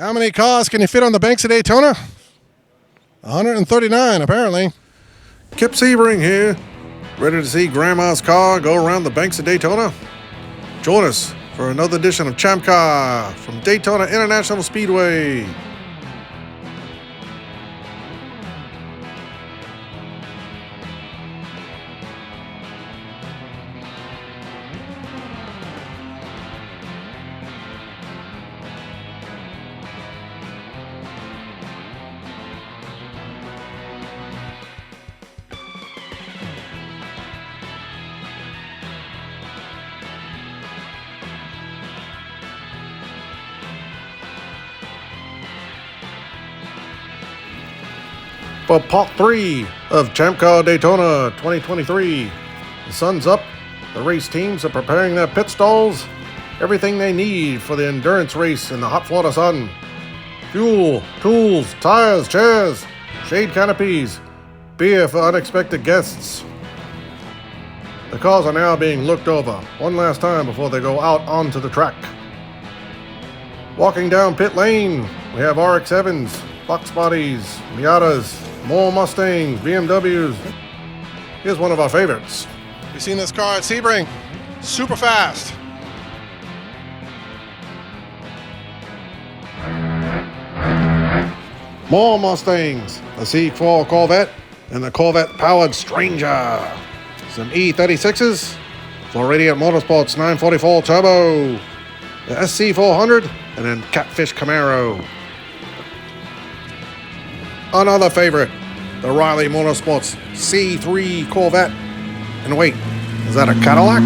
How many cars can you fit on the banks of Daytona? 139, apparently. Kip Sebring here. Ready to see Grandma's car go around the banks of Daytona? Join us for another edition of ChampCar from Daytona International Speedway. For part 3 of ChampCar Daytona 2023. The sun's up, the race teams are preparing their pit stalls, everything they need for the endurance race in the hot Florida sun. Fuel, tools, tires, chairs, shade canopies, beer for unexpected guests. The cars are now being looked over one last time before they go out onto the track. Walking down pit lane, we have RX-7s, Fox Bodies, Miatas, more Mustangs, BMWs. Here's one of our favorites. You seen this car at Sebring? Super fast. More Mustangs, a C4 Corvette, and the Corvette-powered Stranger. Some E36s, Floridian Motorsports 944 Turbo, the SC400, and then Catfish Camaro. Another favorite, the Riley Motorsports C3 Corvette. And wait, is that a Cadillac?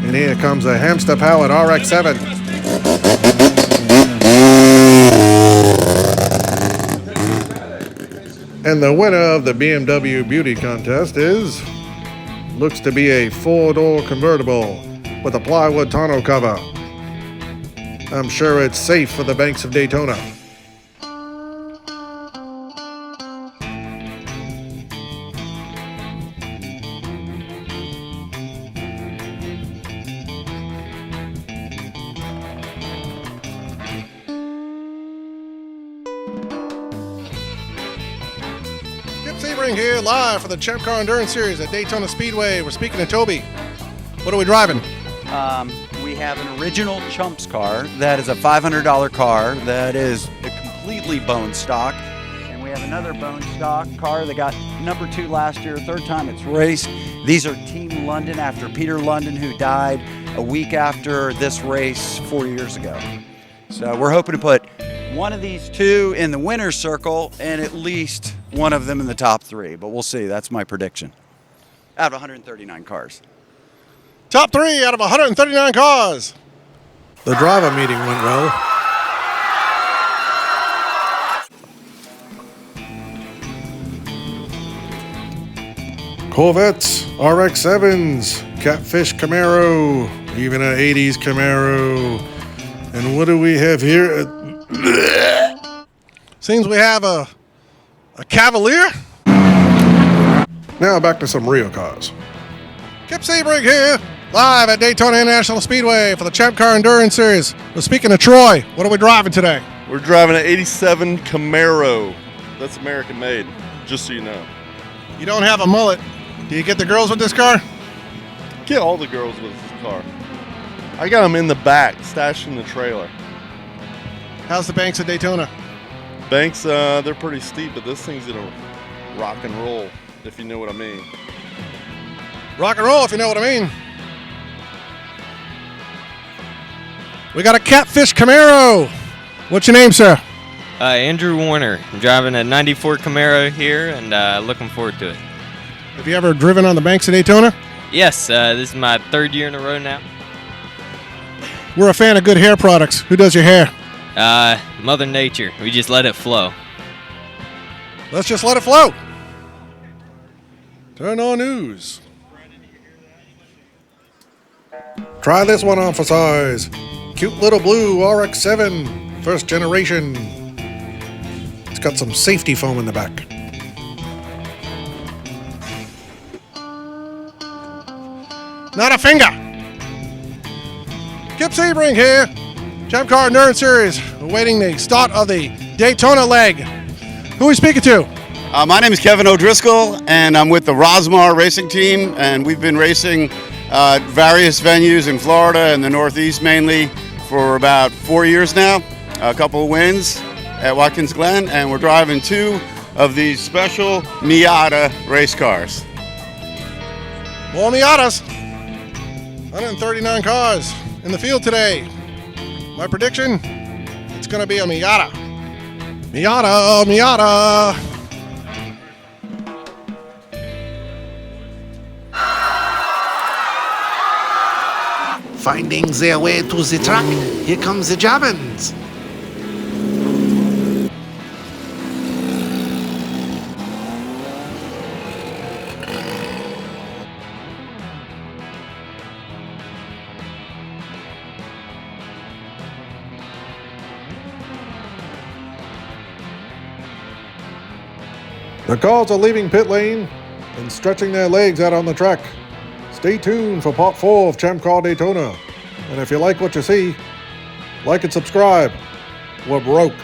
And here comes a hamster-powered RX-7. And the winner of the BMW Beauty Contest looks to be a 4-door convertible with a plywood tonneau cover. I'm sure it's safe for the banks of Daytona. Kip Sebring here, live for the ChampCar Endurance Series at Daytona Speedway. We're speaking to Toby. What are we driving? We have an original ChampCar that is a $500 car that is completely bone stock. And we have another bone stock car that got number 2 last year, 3rd time it's raced. These are Team London after Peter London, who died a week after this race 4 years ago. So we're hoping to put one of these 2 in the winner's circle and at least one of them in the top 3. But we'll see. That's my prediction. Out of 139 cars. Top 3 out of 139 cars. The driver meeting went well. Corvettes, RX-7s, Catfish Camaro, even an 80s Camaro. And what do we have here? Seems we have a Cavalier. Now back to some real cars. Kip Sebring here, live at Daytona International Speedway for the ChampCar Endurance Series. We're speaking to Troy. What are we driving today? We're driving an 87 Camaro. That's American made, just so you know. You don't have a mullet. Do you get the girls with this car? Get all the girls with this car. I got them in the back, stashed in the trailer. How's the banks of Daytona? Banks, they're pretty steep, but this thing's gonna rock and roll, if you know what I mean. Rock and roll, if you know what I mean. We got a Catfish Camaro. What's your name, sir? Andrew Warner. I'm driving a 94 Camaro here and looking forward to it. Have you ever driven on the banks of Daytona? Yes, this is my 3rd year in a row now. We're a fan of good hair products. Who does your hair? Mother Nature. We just let it flow. Let's just let it flow. Turn on news. Try this one on for size. Cute little blue RX-7, 1st generation. It's got some safety foam in the back. Not a finger. Kip Sebring here. ChampCar Endurance Series, awaiting the start of the Daytona leg. Who are we speaking to? My name is Kevin O'Driscoll, and I'm with the Rosmar Racing Team, and we've been racing various venues in Florida and the Northeast mainly for about 4 years now. A couple of wins at Watkins Glen, and we're driving 2 of these special Miata race cars. More Miatas. 139 cars in the field today. My prediction, it's going to be a Miata. Miata, Miata. Finding their way to the track, here comes the Germans. The cars are leaving pit lane and stretching their legs out on the track. Stay tuned for part 4 of ChampCar Daytona. And if you like what you see, like and subscribe. We're broke.